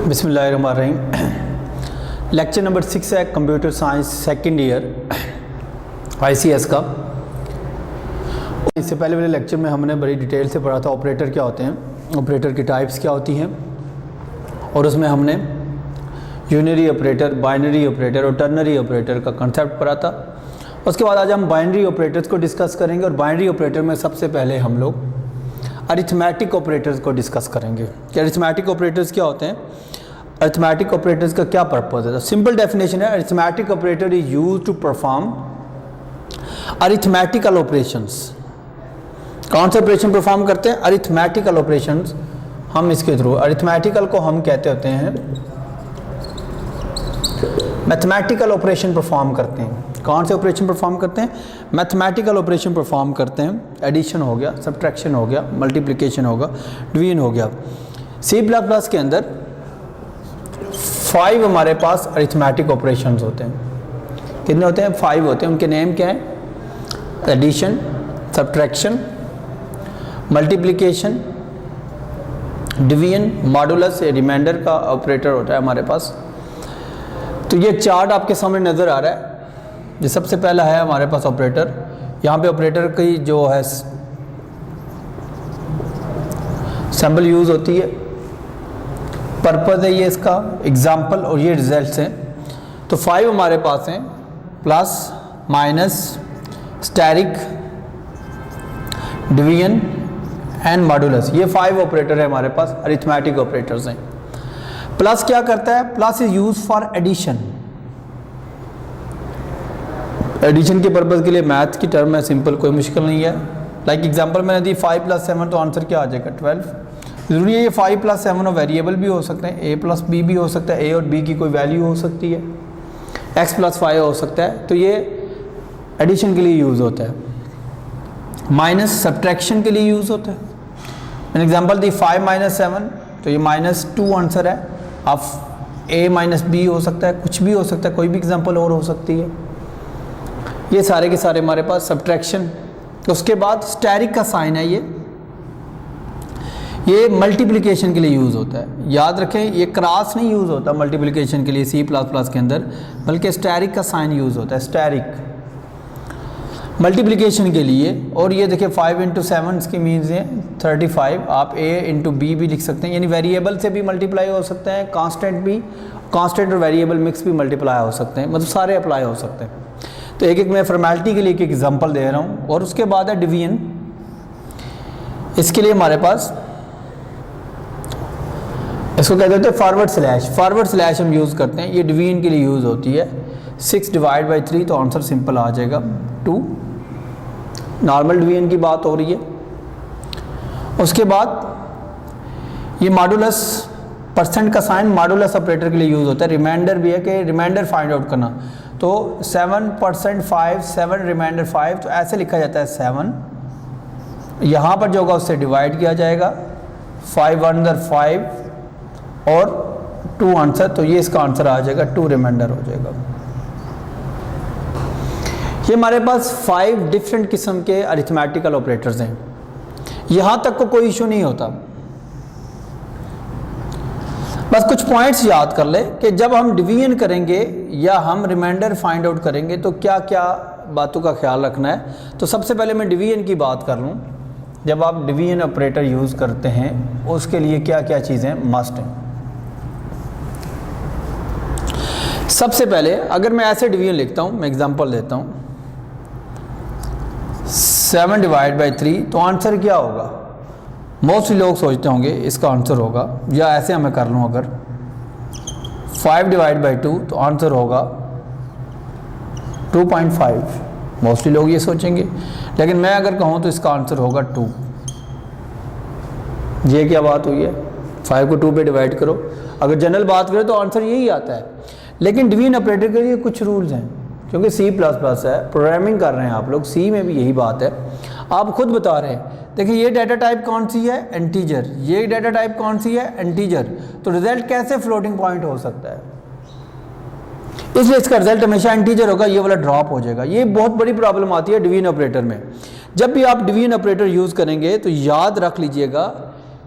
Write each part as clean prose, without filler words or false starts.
बिस्मिल्लाहिर्रहमानिर्रहीम। Lecture number 6 है computer science second year ICS का। इससे पहले वाले लेक्चर में हमने बड़ी डिटेल से पढ़ा था ऑपरेटर क्या होते हैं, ऑपरेटर की टाइप्स क्या होती हैं, और उसमें हमने यूनरी ऑपरेटर, बाइनरी ऑपरेटर और टर्नरी ऑपरेटर का कंसेप्ट पढ़ा था। उसके बाद आज हम बाइनरी ऑपरेटर्स को डिस्कस करेंगे, और बाइनरी ऑपरेटर में सबसे पहले हम लोग अरिथमेटिक ऑपरेटर्स को डिस्कस करेंगे कि अरिथमेटिक ऑपरेटर्स क्या होते हैं, अरिथमेटिक ऑपरेटर्स का क्या पर्पस है। सिंपल डेफिनेशन है, arithmetic operator is used to perform arithmetical operations. कौन से ऑपरेशन परफॉर्म करते हैं? Arithmetical operations. हम इसके थ्रू अरिथमेटिकल को हम कहते होते हैं मैथमेटिकल ऑपरेशन परफॉर्म करते हैं। कौन से ऑपरेशन परफॉर्म करते हैं? मैथमेटिकल ऑपरेशन परफॉर्म करते हैं। एडिशन हो गया, सब्ट्रैक्शन हो गया, मल्टीप्लिकेशन होगा, डिवीजन हो गया। C++ के अंदर 5 हमारे पास अरिथमेटिक ऑपरेशंस होते हैं। कितने होते हैं? 5 होते हैं। उनके नेम क्या है? Addition, subtraction, multiplication, division, modulus, reminder का ऑपरेटर होता है हमारे पास। तो ये चार्ट आपके सामने नज़र आ रहा है। ये सबसे पहला है हमारे पास ऑपरेटर। यहाँ पे ऑपरेटर की जो है सिंबल यूज़ होती है, पर्पज़ है ये इसका, एग्जाम्पल, और ये रिजल्ट्स हैं। तो 5 हमारे पास हैं, plus, minus, asterisk, division and modulus. ये 5 ऑपरेटर है हमारे पास, अरिथमेटिक ऑपरेटर्स हैं। प्लस क्या करता है? Plus is use for addition. Addition के पर्पज़ के लिए मैथ की टर्म है, सिंपल, कोई मुश्किल नहीं है। लाइक एग्जांपल मैंने दी 5 + 7, तो आंसर क्या आ जाएगा? 12। ज़रूरी है ये 5 + 7 और वेरिएबल भी हो सकते हैं, A + B भी हो सकता है, A और B की कोई वैल्यू हो सकती है, X + 5 हो सकता है। तो ये एडिशन के लिए यूज़ होता है। माइनस सब्ट्रैक्शन के लिए यूज़ होता है। मैंने एग्जांपल दी 5 - 7, तो ये -2 आंसर है। अब A - B हो सकता है, कुछ भी हो सकता है, कोई भी एग्जांपल और हो सकती है। ये सारे के सारे हमारे पास सब्ट्रैक्शन। उसके बाद स्टैरिक का साइन है, ये मल्टीप्लिकेशन के लिए यूज़ होता है। याद रखें, ये क्रॉस नहीं यूज़ होता मल्टीप्लिकेशन के लिए C++ के अंदर, बल्कि स्टैरिक का साइन यूज़ होता है, स्टैरिक मल्टीप्लिकेशन के लिए। और ये देखिए 5 × 7 इसकी मीन्स है 35। आप A × B भी लिख सकते हैं, यानी वेरिएबल से भी मल्टीप्लाई हो सकते हैं, कांस्टेंट भी, कांस्टेंट और वेरिएबल मिक्स भी मल्टीप्लाई हो सकते हैं, मतलब सारे अप्लाई हो सकते हैं। तो एक एक मैं फॉर्मेलिटी के लिए एक एग्जांपल दे रहा हूँ। और उसके बाद है डिवीजन। इसके लिए हमारे पास इसको कहते हैं फॉरवर्ड स्लैश। फॉरवर्ड स्लैश हम यूज़ करते हैं, ये डिवीजन के लिए यूज़ होती है। 6/3, तो आंसर सिंपल आ जाएगा 2। नॉर्मल डिवीजन की बात हो रही है। उसके बाद ये मॉडुलस, परसेंट का साइन मॉडुलस ऑपरेटर के लिए यूज़ होता है। रिमाइंडर भी है कि रिमाइंडर फाइंड आउट करना। तो 7% 5, 7 रिमाइंडर 5, तो ऐसे लिखा जाता है 7। यहाँ पर जो होगा उससे डिवाइड किया जाएगा, 5 × 1 = 5 और 2 आंसर, तो ये इसका आंसर आ जाएगा 2 रिमाइंडर हो जाएगा। ये हमारे पास 5 डिफरेंट किस्म के अरिथमेटिकल ऑपरेटर्स हैं। यहाँ तक को कोई इशू नहीं होता। बस कुछ पॉइंट्स याद कर ले कि जब हम डिवीजन करेंगे या हम रिमाइंडर फाइंड आउट करेंगे तो क्या क्या बातों का ख्याल रखना है। तो सबसे पहले मैं डिवीजन की बात कर लूँ। जब आप डिवीजन ऑपरेटर यूज़ करते हैं उसके लिए क्या क्या चीज़ें मस्ट हैं। सबसे पहले अगर मैं ऐसे डिवीजन लिखता हूँ, मैं एग्जांपल देता हूँ 7/3, तो आंसर क्या होगा? मोस्टली लोग सोचते होंगे इसका आंसर होगा, या ऐसे मैं कर लूँ अगर 5/2, तो आंसर होगा 2.5। मोस्टली लोग ये सोचेंगे, लेकिन मैं अगर कहूँ तो इसका आंसर होगा 2। ये क्या बात हुई है? 5 को 2 पे डिवाइड करो। अगर जनरल बात करें तो आंसर यही आता है। लेकिन डिवीजन ऑपरेटर के लिए कुछ रूल्स हैं, क्योंकि C++ है, प्रोग्रामिंग कर रहे हैं आप लोग, C में भी यही बात है। आप खुद बता रहे हैं, देखिए ये डाटा टाइप कौन सी है? इंटीजर। ये डाटा टाइप कौन सी है? इंटीजर। तो रिजल्ट कैसे फ्लोटिंग पॉइंट हो सकता है? इसलिए इसका रिजल्ट हमेशा इंटीजर होगा, ये वाला ड्रॉप हो जाएगा। ये बहुत बड़ी प्रॉब्लम आती है डिवीजन ऑपरेटर में। जब भी आप डिवीजन ऑपरेटर यूज़ करेंगे तो याद रख लीजिएगा,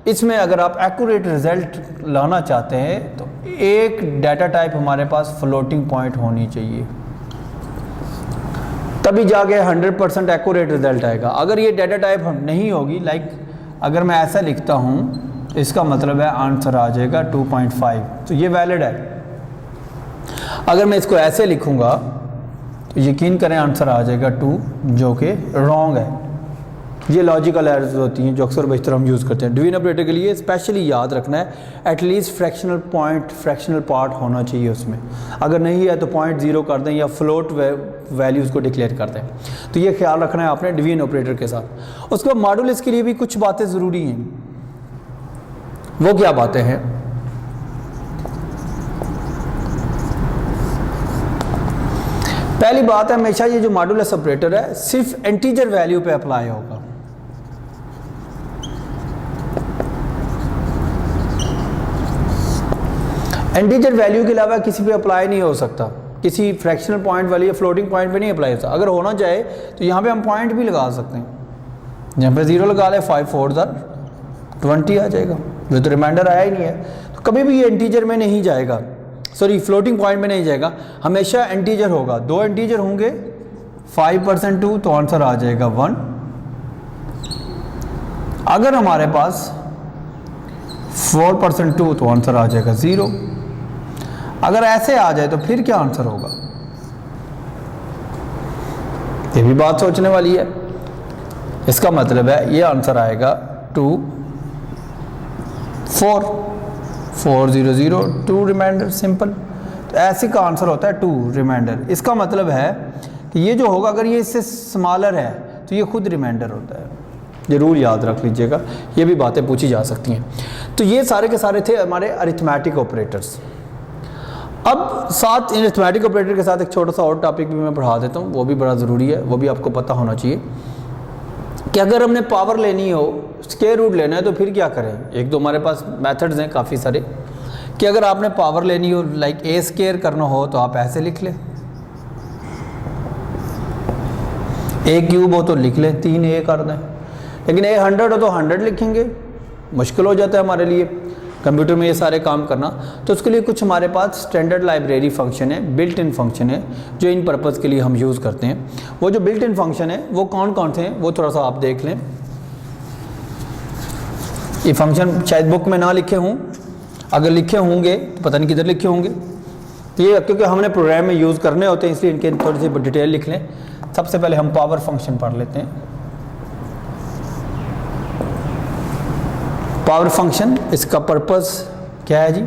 इसमें अगर आप एक्यूरेट रिजल्ट लाना चाहते हैं तो एक डाटा टाइप हमारे पास फ्लोटिंग पॉइंट होनी चाहिए, तभी जाके 100% एक्यूरेट रिजल्ट आएगा। अगर ये डाटा टाइप नहीं होगी, लाइक अगर मैं ऐसा लिखता हूँ, इसका मतलब है आंसर आ जाएगा 2.5, तो ये वैलिड है। अगर मैं इसको ऐसे लिखूँगा तो यकीन करें आंसर आ जाएगा 2, जो कि रॉन्ग है। ये लॉजिकल एरर्स होती हैं जो अक्सर बेशतर हम यूज़ करते हैं। डिवीजन ऑपरेटर के लिए स्पेशली याद रखना है at least fractional point, fractional part होना चाहिए उसमें। अगर नहीं है तो 0.0 कर दें या फ्लोट वैल्यूज़ को डिक्लेयर कर दें। तो ये ख्याल रखना है आपने डिवीजन ऑपरेटर के साथ। उसके बाद मॉडुलस के लिए भी कुछ बातें ज़रूरी हैं। वो क्या बातें हैं? पहली बात है, हमेशा ये जो मॉडुलस ऑपरेटर है सिर्फ इंटीजर वैल्यू पे अप्लाई होगा। इंटीजर वैल्यू के अलावा किसी पे अप्लाई नहीं हो सकता, किसी फ्रैक्शनल पॉइंट वाली या फ्लोटिंग पॉइंट पे नहीं अप्लाई हो सकता। अगर होना चाहे तो यहाँ पे हम पॉइंट भी लगा सकते हैं। यहाँ पे 0 लगा ले, 5 4 20 आ जाएगा, जो तो रिमाइंडर आया ही नहीं है। तो कभी भी ये इंटीजर में नहीं जाएगा, सॉरी फ्लोटिंग पॉइंट में नहीं जाएगा, हमेशा इंटीजर होगा। 2 इंटीजर होंगे, 5% 2 तो आंसर आ जाएगा 1। अगर हमारे पास 4% 2 तो आंसर आ जाएगा 0। अगर ऐसे आ जाए तो फिर क्या आंसर होगा? ये भी बात सोचने वाली है। इसका मतलब है ये आंसर आएगा 2 4 4 0 0 2 रिमाइंडर, सिंपल। तो ऐसे का आंसर होता है 2 रिमाइंडर। इसका मतलब है कि ये जो होगा, अगर ये इससे स्मॉलर है तो ये खुद रिमाइंडर होता है। ज़रूर याद रख लीजिएगा, ये भी बातें पूछी जा सकती हैं। तो ये सारे के सारे थे हमारे अरिथमेटिक ऑपरेटर्स। अब साथ इन अरिथमेटिक ऑपरेटर के साथ एक छोटा सा और टॉपिक भी मैं पढ़ा देता हूँ, वो भी बड़ा ज़रूरी है, वो भी आपको पता होना चाहिए कि अगर हमने पावर लेनी हो, स्क्वायर रूट लेना है, तो फिर क्या करें। एक तो हमारे पास मेथड्स हैं काफ़ी सारे कि अगर आपने पावर लेनी हो, लाइक ए स्क्वायर करना हो तो आप ऐसे लिख लें, ए क्यूब हो तो लिख लें 3a कर दें। लेकिन ए 100 हो तो 100 लिखेंगे, मुश्किल हो जाता है हमारे लिए कंप्यूटर में ये सारे काम करना। तो उसके लिए कुछ हमारे पास स्टैंडर्ड लाइब्रेरी फंक्शन है, बिल्ट इन फंक्शन है, जो इन पर्पज़ के लिए हम यूज़ करते हैं। वो जो बिल्ट इन फंक्शन है वो कौन कौन से हैं वो थोड़ा सा आप देख लें। ये फंक्शन शायद बुक में ना लिखे हों, अगर लिखे होंगे तो पता नहीं किधर लिखे होंगे। ये क्योंकि हमने प्रोग्राम में यूज़ करने होते हैं इसलिए इनके थोड़ी सी डिटेल लिख लें। सबसे पहले हम पावर फंक्शन पढ़ लेते हैं। पावर फंक्शन, इसका पर्पस क्या है जी?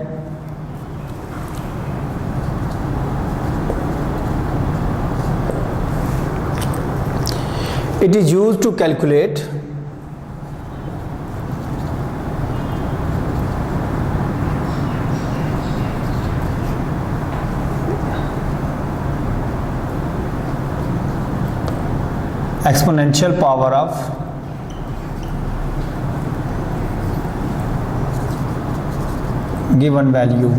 It is used to calculate exponential power of given value।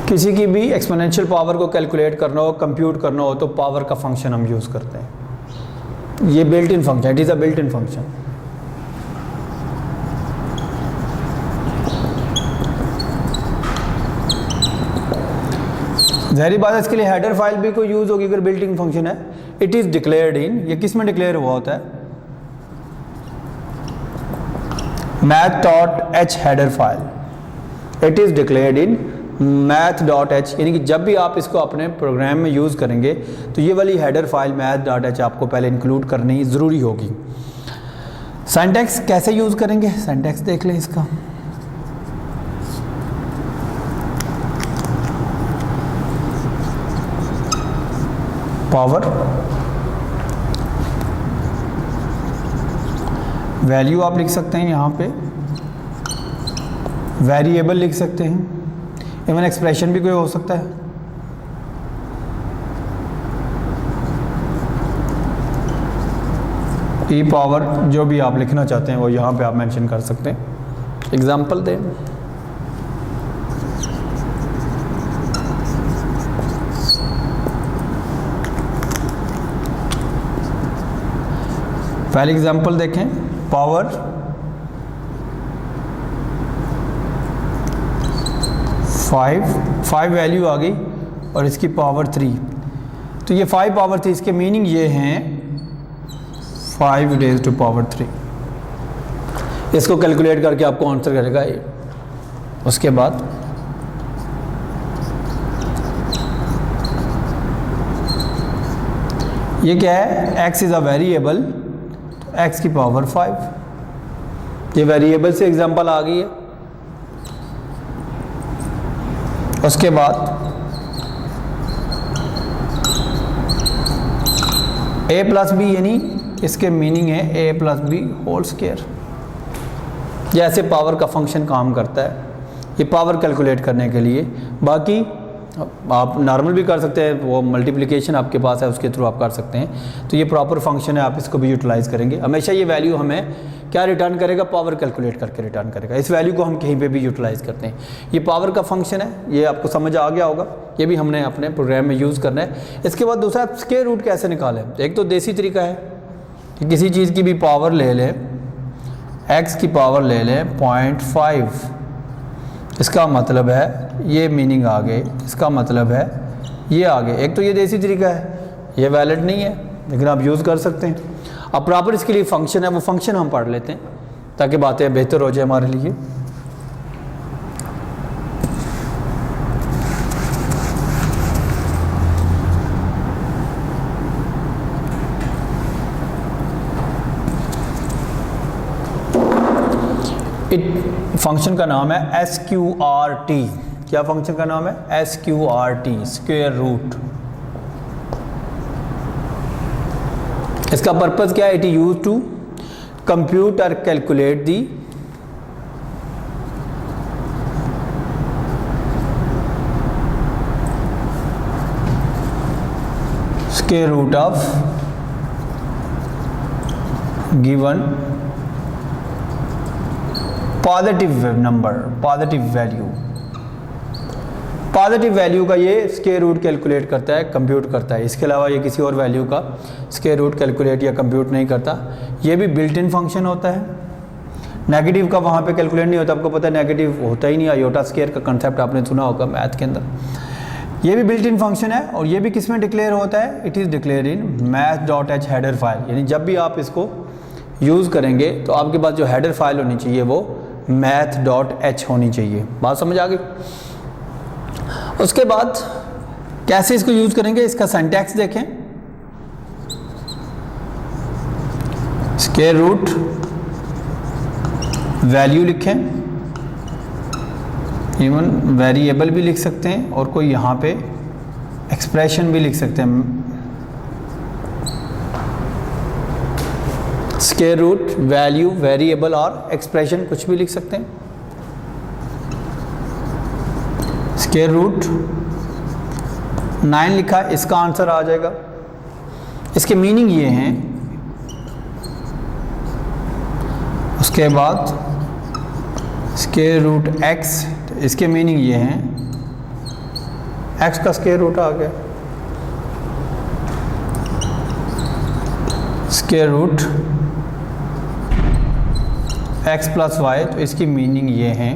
किसी की भी एक्सपोनेंशियल पावर को कैलकुलेट करना हो, कंप्यूट करना हो, तो पावर का फंक्शन हम यूज़ करते हैं। ये built in function, it is a built in function. ज़ाहिर बात है इसके लिए हेडर फाइल भी कोई यूज़ होगी अगर बिल्ट इन फंक्शन है। इट इज़ डिक्लेयर्ड इन, ये किस में डिक्लेयर हुआ होता है? math.h header file. It is declared in math.h, यानी कि जब भी आप इसको अपने प्रोग्राम में यूज़ करेंगे तो ये वाली हेडर फाइल math.h आपको पहले इंक्लूड करनी ज़रूरी होगी। सिंटैक्स कैसे यूज़ करेंगे? सिंटैक्स देख लें इसका। पावर वैल्यू आप लिख सकते हैं, यहाँ पे वेरिएबल लिख सकते हैं, इवन एक्सप्रेशन भी कोई हो सकता है। ई पावर जो भी आप लिखना चाहते हैं वो यहाँ पे आप मेंशन कर सकते हैं। एग्जांपल दें, पहले एग्जांपल देखें, पावर 5 वैल्यू आ गई और इसकी पावर 3, तो ये 5 पावर 3, इसके मीनिंग ये हैं 5 रेज़ टू पावर 3। इसको कैलकुलेट करके आपको आंसर करेगा 8। उसके बाद ये क्या है, x इज़ अ वेरिएबल, तो x की पावर 5, ये वेरिएबल से एग्जांपल आ गई है। उसके बाद a प्लस बी, यानी इसके मीनिंग है a plus b whole square. ये ऐसे पावर का फंक्शन काम करता है, ये पावर कैलकुलेट करने के लिए। बाकी आप नॉर्मल भी कर सकते हैं, वो मल्टीप्लिकेशन आपके पास है उसके थ्रू आप कर सकते हैं। तो ये प्रॉपर फंक्शन है, आप इसको भी यूटिलाइज़ करेंगे। हमेशा ये वैल्यू हमें क्या रिटर्न करेगा, पावर कैलकुलेट करके रिटर्न करेगा। इस वैल्यू को हम कहीं पे भी यूटिलाइज़ करते हैं। ये पावर का फंक्शन है, ये आपको समझ आ गया होगा, ये भी हमने अपने प्रोग्राम में यूज़ करना है। इसके बाद दूसरा, स्क्वायर रूट कैसे निकालें। एक तो देसी तरीका है कि किसी चीज़ की भी पावर ले लें, x की पावर ले लें 0.5, इसका मतलब है ये मीनिंग आ गए, इसका मतलब है ये आ गए। एक तो ये देसी तरीका है, ये वैलिड नहीं है, लेकिन आप यूज़ कर सकते हैं। अब प्रॉपर इसके लिए फंक्शन है, वो फंक्शन हम पढ़ लेते हैं ताकि बातें बेहतर हो जाए हमारे लिए। फंक्शन का नाम है SQRT। क्या फंक्शन का नाम है, SQRT, स्क्वायर रूट। इसका पर्पस क्या है, इट यूज टू कंप्यूट और calculate the square root of given positive number, positive value. Positive value का ये स्क्वायर रूट कैलकुलेट करता है, कंप्यूट करता है। इसके अलावा ये किसी और वैल्यू का स्क्वायर रूट कैलकुलेट या कंप्यूट नहीं करता। ये भी बिल्ट इन फंक्शन होता है। नेगेटिव का वहाँ पे कैलकुलेट नहीं होता, आपको पता है नेगेटिव होता ही नहीं। आयोटा स्क्वायर का कंसेप्ट आपने सुना होगा मैथ के अंदर। ये भी बिल्ट इन फंक्शन है और ये भी किस में डिक्लेयर होता है, it is declare in math.h header file. यानी जब भी आप इसको यूज़ करेंगे तो आपके पास जो हेडर फाइल होनी चाहिए वो math.h होनी चाहिए। बात समझ आ गई। उसके बाद कैसे इसको यूज़ करेंगे, इसका सिंटैक्स देखें। स्क्वायर रूट वैल्यू लिखें, इवन वेरिएबल भी लिख सकते हैं और कोई यहाँ पे एक्सप्रेशन भी लिख सकते हैं। स्क्वायर रूट वैल्यू, वेरिएबल और एक्सप्रेशन कुछ भी लिख सकते हैं। स्क्वायर रूट 9 लिखा, इसका आंसर आ जाएगा। इसके मीनिंग ये हैं। उसके बाद स्क्वायर रूट x, इसके मीनिंग ये हैं, x का स्क्वायर रूट आ गया। Square root x plus y, तो इसकी मीनिंग ये हैं,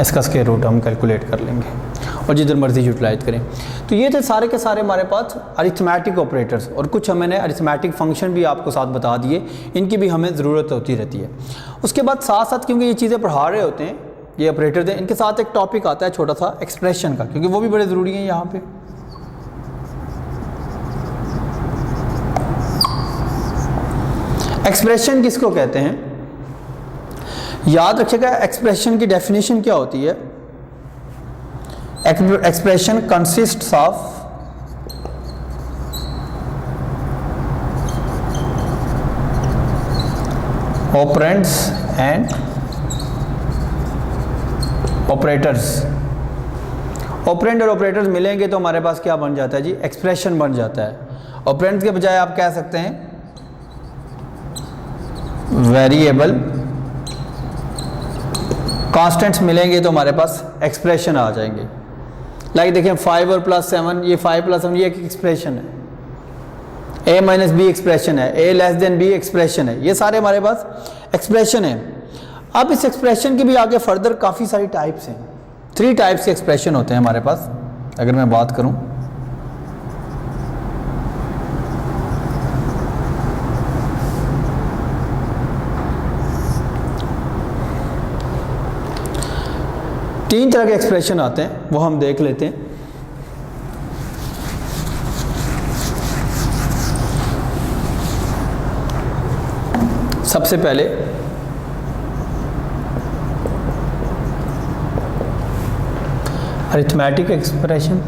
इसका स्क्वायर रूट हम कैलकुलेट कर लेंगे और जिधर मर्जी यूटिलाइज करें। तो ये थे सारे के सारे हमारे पास अरिथमेटिक ऑपरेटर्स, और कुछ मैंने अरिथमेटिक फंक्शन भी आपको साथ बता दिए, इनकी भी हमें ज़रूरत होती रहती है। उसके बाद साथ साथ क्योंकि ये चीज़ें पढ़ा रहे होते हैं, ये ऑपरेटर्स हैं, इनके साथ एक टॉपिक आता है छोटा सा एक्सप्रेशन का, क्योंकि वो भी बड़े ज़रूरी हैं यहाँ पे। एक्सप्रेशन किसको कहते हैं, याद रखिएगा। एक्सप्रेशन की डेफिनेशन क्या होती है, expression consists of operands and operators. Operand और ऑपरेटर्स मिलेंगे तो हमारे पास क्या बन जाता है जी, एक्सप्रेशन बन जाता है। ऑपरेंड्स के बजाय आप कह सकते हैं वेरिएबल। कांस्टेंट्स मिलेंगे तो हमारे पास एक्सप्रेशन आ जाएंगे। लाइक देखें 5 और +7, ये 5 + 7 ये एक एक्सप्रेशन है। ए माइनस बी एक्सप्रेशन है, ए लेस देन बी एक्सप्रेशन है, ये सारे हमारे पास एक्सप्रेशन है। अब इस एक्सप्रेशन की भी आगे फर्दर काफ़ी सारी टाइप्स हैं, 3 टाइप्स के एक्सप्रेशन होते हैं हमारे पास। अगर मैं बात करूं तीन तरह के एक्सप्रेशन आते हैं, वो हम देख लेते हैं। सबसे पहले arithmetic expression,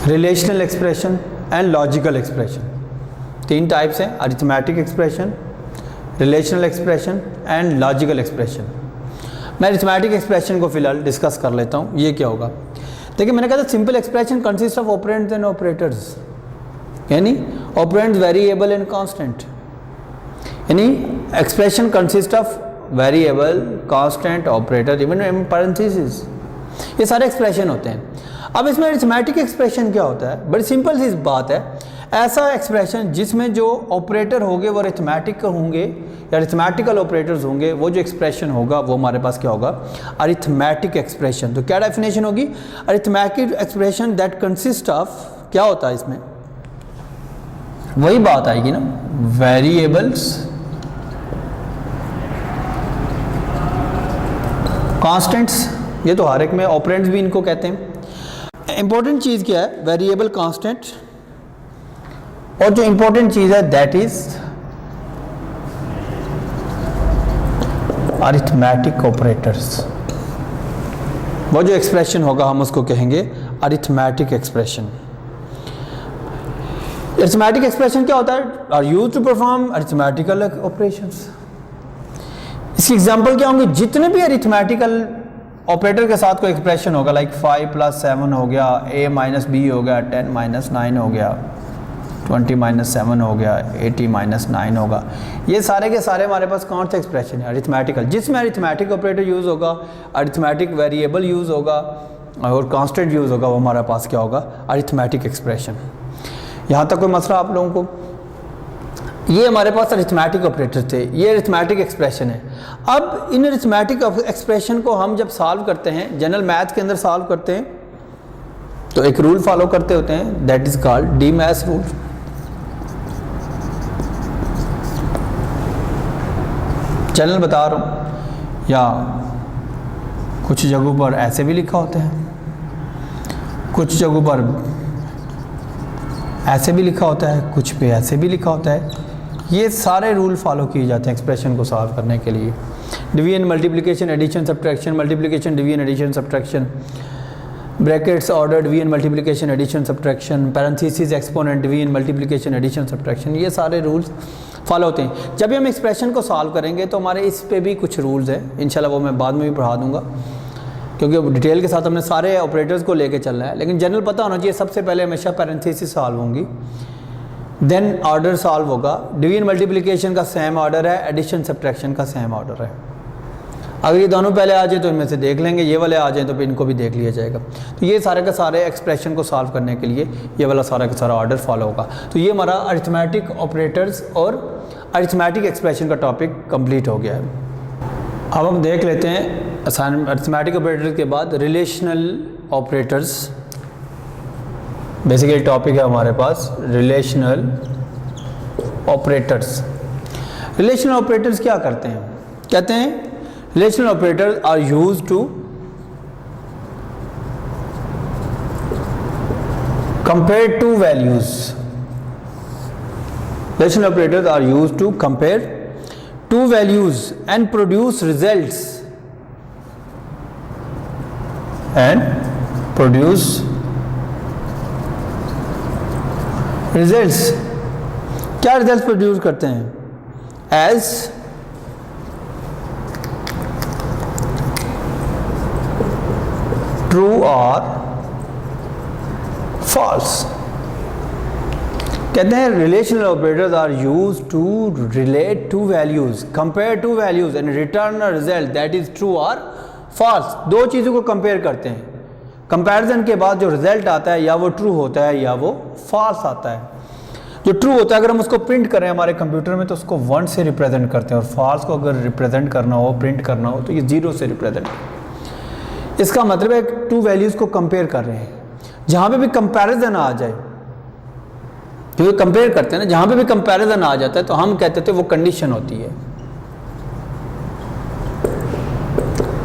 relational expression and logical expression. 3 types हैं, arithmetic expression, relational expression and logical expression. मैं अरिथमेटिक एक्सप्रेशन को फिलहाल डिस्कस कर लेता हूँ। ये क्या होगा, देखिए मैंने कहा था simple expression consist of operands and operators, यानी ऑपरेंड्स वेरिएबल एंड कांस्टेंट, यानी expression consist of variable, constant, operator, even in parenthesis, ये सारे एक्सप्रेशन होते हैं। अब इसमें अरिथमेटिक एक्सप्रेशन क्या होता है, बड़ी सिंपल सी बात है, ऐसा एक्सप्रेशन जिसमें जो ऑपरेटर होंगे वो अरिथमेटिक होंगे या अरिथमेटिकल ऑपरेटर्स होंगे, वो जो एक्सप्रेशन होगा वो हमारे पास क्या होगा, अरिथमेटिक एक्सप्रेशन। तो क्या डेफिनेशन होगी, arithmetic expression that consist of, क्या होता है इसमें, वही बात आएगी ना, वेरिएबल्स, कांस्टेंट्स, ये तो हर एक में, ऑपरेंड्स भी इनको कहते हैं। इंपॉर्टेंट चीज़ क्या है, वेरिएबल, कांस्टेंट, और जो इंपॉर्टेंट चीज़ है दैट इज अरिथमेटिक ऑपरेटर्स। वो जो एक्सप्रेशन होगा हम उसको कहेंगे अरिथमेटिक एक्सप्रेशन। अरिथमेटिक एक्सप्रेशन क्या होता है, are used to perform arithmetical operations. इसकी एग्जांपल क्या होंगे, जितने भी अरिथमेटिकल ऑपरेटर के साथ कोई एक्सप्रेशन होगा, लाइक 5 + 7 हो गया, a - b हो गया, 10 - 9 हो गया, 20 - 7 हो गया, 80 - 9 होगा, ये सारे के सारे हमारे पास कौन से एक्सप्रेशन है, अरिथमेटिकल, जिसमें अरिथमेटिक ऑपरेटर यूज़ होगा, अरिथमेटिक वेरिएबल यूज़ होगा और कांस्टेंट यूज़ होगा, वो हमारे पास क्या होगा, अरिथमेटिक एक्सप्रेशन। यहाँ तक कोई मसला आप लोगों को, ये हमारे पास अरिथमेटिक ऑपरेटर थे, ये अरिथमेटिक एक्सप्रेशन है। अब इन अरिथमेटिक एक्सप्रेशन को हम जब सॉल्व करते हैं, जनरल मैथ के अंदर सॉल्व करते हैं, तो एक रूल फॉलो करते होते हैं, that is called D maths rule. Channel बता रहा हूँ, या कुछ जगहों पर ऐसे भी लिखा होता है, कुछ जगहों पर ऐसे भी लिखा होता है, कुछ पे ऐसे भी लिखा होता है। ये सारे रूल फॉलो किए जाते हैं एक्सप्रेशन को सॉल्व करने के लिए। Division, multiplication, addition, subtraction, multiplication, division, addition, subtraction, brackets, order, division, multiplication, addition, subtraction, parenthesis, exponent, division, multiplication, addition, subtraction, ये सारे रूल्स फॉलो होते हैं। जब भी हम एक्सप्रेशन को सॉल्व करेंगे तो हमारे इस पे भी कुछ रूल्स हैं, इंशाल्लाह वो मैं बाद में भी पढ़ा दूंगा, क्योंकि डिटेल के साथ हमने सारे ऑपरेटर्स को लेके चलना है। लेकिन जनरल पता होना चाहिए, सबसे पहले हमेशा पैरेंथेसिस सॉल्व होंगी, देन ऑर्डर सॉल्व होगा। डिवीजन मल्टीप्लिकेशन का सेम ऑर्डर है, एडिशन सब्ट्रैक्शन का सेम ऑर्डर है। अगर ये दोनों पहले आ जाए तो इनमें से देख लेंगे, ये वाले आ जाए तो फिर इनको भी देख लिया जाएगा। तो ये सारे का सारे एक्सप्रेशन को सॉल्व करने के लिए ये वाला सारा का सारा ऑर्डर फॉलो होगा। तो ये हमारा अरिथमेटिक ऑपरेटर्स और अरिथमेटिक एक्सप्रेशन का टॉपिक कंप्लीट हो गया है। अब हम देख लेते हैं अरिथमेटिक ऑपरेटर्स के बाद रिलेशनल ऑपरेटर्स। बेसिकली टॉपिक है हमारे पास रिलेशनल ऑपरेटर्स। रिलेशनल ऑपरेटर्स क्या करते हैं, कहते हैं relational operators are used to compare two values. Relational operators are used to compare two values and produce results क्या रिजल्ट प्रोड्यूस करते हैं, एज ट्रू और फॉल्स। कहते हैं relational operators are used to relate two values, compare two values and return a result that is true और false. दो चीज़ों को कंपेयर करते हैं, कंपैरिजन के बाद जो रिजल्ट आता है या वो ट्रू होता है या वो फॉल्स आता है। जो ट्रू होता है अगर हम उसको प्रिंट करें हमारे कंप्यूटर में तो उसको 1 से रिप्रेजेंट करते हैं, और फॉल्स को अगर रिप्रेजेंट करना हो, प्रिंट करना हो, तो ये 0 से रिप्रेजेंट। इसका मतलब है टू वैल्यूज़ को कंपेयर कर रहे हैं। जहाँ पे भी कंपैरिजन आ जाए, जो कंपेयर करते हैं ना, जहाँ पे भी कंपैरिजन आ जाता है तो हम कहते थे वो कंडीशन होती है।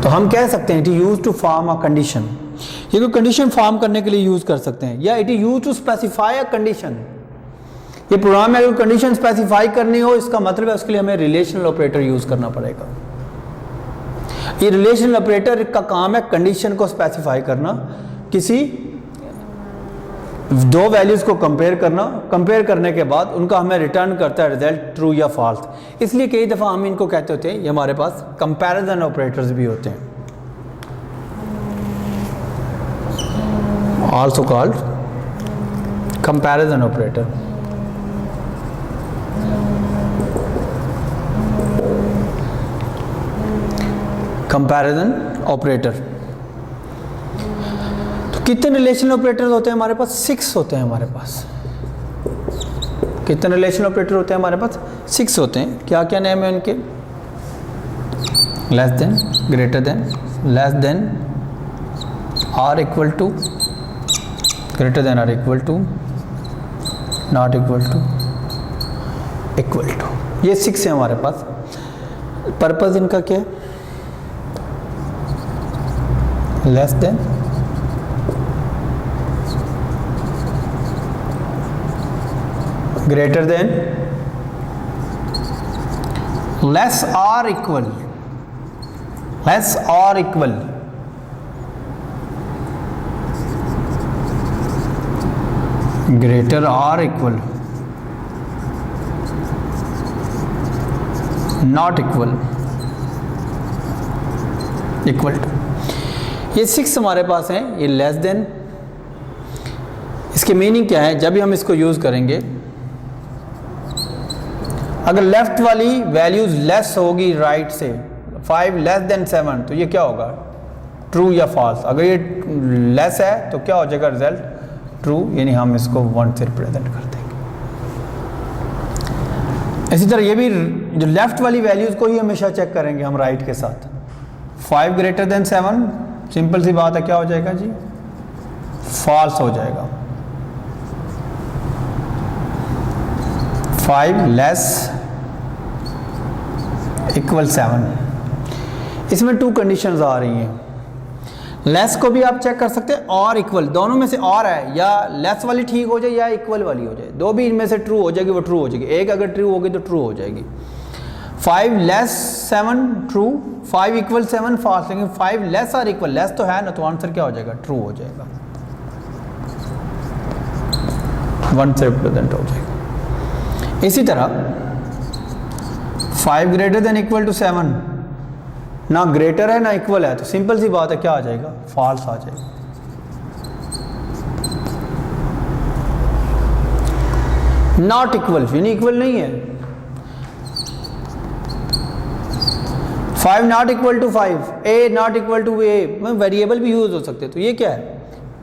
तो हम कह सकते हैं it is use to form a condition. ये कोई कंडीशन फॉर्म करने के लिए यूज कर सकते हैं, या it is use to specify a condition. ये प्रोग्राम में अगर कंडीशन स्पेसिफाई करनी हो, इसका मतलब है उसके लिए हमें रिलेशनल ऑपरेटर यूज करना पड़ेगा। ये रिलेशनल ऑपरेटर का काम है कंडीशन को स्पेसिफाई करना, किसी दो वैल्यूज को कंपेयर करना, कंपेयर करने के बाद उनका हमें रिटर्न करता है रिजल्ट ट्रू या फॉल्स। इसलिए कई दफ़ा हम इनको कहते होते हैं, ये हमारे पास कंपैरिजन ऑपरेटर्स भी होते हैं, also called comparison operator. Comparison operator. तो कितने रिलेशनल ऑपरेटर्स होते हैं हमारे पास? 6 होते हैं हमारे पास। कितने रिलेशनल ऑपरेटर होते हैं हमारे पास? 6 होते हैं। क्या क्या नेम है उनके? Less than, greater than, less than, or equal to, greater than or equal to, not equal to, equal to. ये 6 है हमारे पास। पर्पस इनका क्या है? Less than, greater than, less और इक्वल, लेस और इक्वल, ग्रेटर और equal, not equal, equal to. ये 6 हमारे पास हैं। ये लेस देन, इसकी मीनिंग क्या है? जब भी हम इसको यूज करेंगे, अगर लेफ्ट वाली वैल्यूज लेस होगी राइट से, 5 लेस देन 7, तो ये क्या होगा? ट्रू या फॉल्स। अगर ये लेस है तो क्या हो जाएगा रिजल्ट? ट्रू, यानी हम इसको 1 से रिप्रेजेंट कर देंगे। इसी तरह ये भी जो लेफ्ट वाली वैल्यूज को ही हमेशा चेक करेंगे हम राइट के साथ। 5 ग्रेटर देन 7, सिंपल सी बात है, क्या हो जाएगा जी? फॉल्स हो जाएगा। 5 लेस इक्वल 7। इसमें 2 कंडीशंस आ रही हैं। लेस को भी आप चेक कर सकते हैं और इक्वल, दोनों में से और है, या लेस वाली ठीक हो जाए या इक्वल वाली हो जाए। दो भी इनमें से ट्रू हो जाएगी, वो ट्रू हो जाएगी। एक अगर ट्रू होगी तो ट्रू हो जाएगी। 5 लेस 7 ट्रू, 5 इक्वल 7 फॉल्स। लेकिन 5 लेस और इक्वल, लेस तो है ना, तो आंसर क्या हो जाएगा? ट्रू हो जाएगा, 1 से रिप्रेजेंट हो जाएगा। इसी तरह 5 ग्रेटर देन इक्वल टू 7, ना ग्रेटर है ना इक्वल है, तो सिंपल सी बात है, क्या आ जाएगा? फॉल्स आ जाएगा। नॉट इक्वल, यानी इक्वल नहीं है। 5 not equal to 5, a not equal to a, variable भी यूज हो सकते हैं। तो ये क्या है?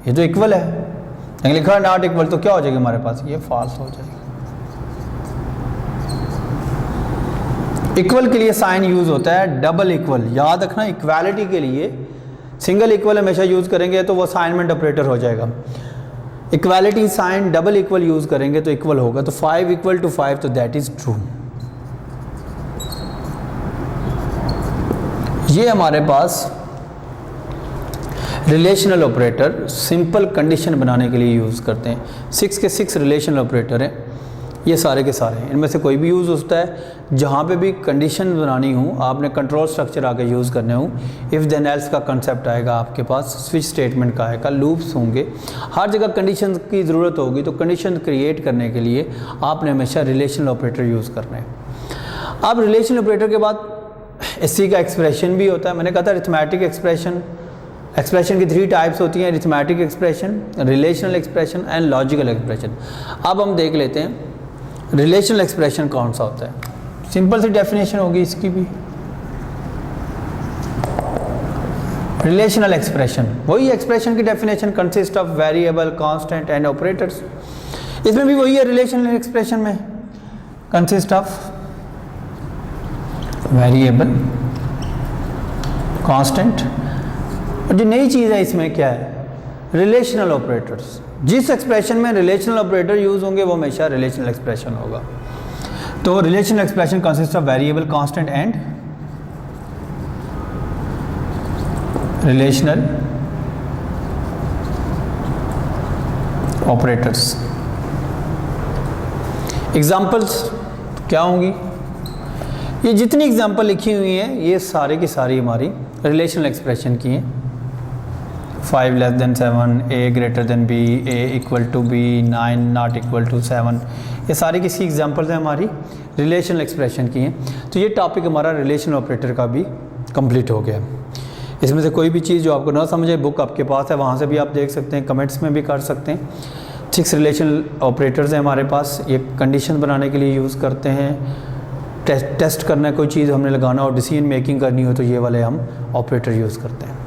ये तो इक्वल है, लेकिन लिखा है नॉट इक्वल, तो क्या हो जाएगा हमारे पास? ये फॉल्स हो जाएगा। इक्वल के लिए साइन यूज होता है डबल इक्वल। याद रखना, इक्वालिटी के लिए सिंगल इक्वल हमेशा यूज करेंगे तो वो असाइनमेंट ऑपरेटर हो जाएगा। Equality sign double equal use करेंगे तो इक्वल होगा। तो 5 इक्वल टू 5, तो दैट इज ट्रू। ये हमारे पास रिलेशनल ऑपरेटर सिंपल कंडीशन बनाने के लिए यूज़ करते हैं। 6 के 6 रिलेशनल ऑपरेटर हैं, ये सारे के सारे हैं। इनमें से कोई भी यूज़ होता है। जहाँ पे भी कंडीशन बनानी हो, आपने कंट्रोल स्ट्रक्चर आगे यूज़ करने हो, इफ़ देन एल्स का कंसेप्ट आएगा आपके पास, स्विच स्टेटमेंट का आएगा, लूप्स होंगे, हर जगह कंडीशन की ज़रूरत होगी। तो कंडीशन क्रिएट करने के लिए आपने हमेशा रिलेशनल ऑपरेटर यूज़ करना है। अब रिलेशनल ऑपरेटर के बाद इसी का एक्सप्रेशन भी होता है। मैंने कहा था अरिथमेटिक एक्सप्रेशन, एक्सप्रेशन की 3 टाइप्स होती हैं, arithmetic expression, relational expression and logical expression. अब हम देख लेते हैं रिलेशनल एक्सप्रेशन कौन सा होता है। सिंपल सी डेफिनेशन होगी इसकी भी। रिलेशनल एक्सप्रेशन, वही एक्सप्रेशन की definition, consist of variable, constant and operators. इसमें भी वही है, रिलेशनल एक्सप्रेशन में कंसिस्ट ऑफ वेरिएबल, कांस्टेंट, और जो नई चीज़ है इसमें क्या है, रिलेशनल ऑपरेटर्स। जिस एक्सप्रेशन में रिलेशनल ऑपरेटर यूज होंगे वो हमेशा रिलेशनल एक्सप्रेशन होगा। तो relational expression consist of variable, constant and relational operators. Examples क्या होंगी, ये जितनी एग्जाम्पल लिखी हुई हैं ये सारे की सारी हमारी रिलेशनल एक्सप्रेशन की हैं। 5 less than 7, a greater than b, a equal to b, 9 not equal to 7, ये सारी किसी एग्जाम्पल्स हैं हमारी रिलेशनल एक्सप्रेशन की हैं। तो ये टॉपिक हमारा रिलेशनल ऑपरेटर का भी कंप्लीट हो गया। इसमें से कोई भी चीज़ जो आपको ना समझे, बुक आपके पास है, वहाँ से भी आप देख सकते हैं, कमेंट्स में भी कर सकते हैं। 6 रिलेशनल ऑपरेटर्स हैं हमारे पास, ये कंडीशन बनाने के लिए यूज़ करते हैं, टेस्ट करना है, कोई चीज़ हमने लगाना और डिसीजन मेकिंग करनी हो तो ये वाले हम ऑपरेटर यूज़ करते हैं।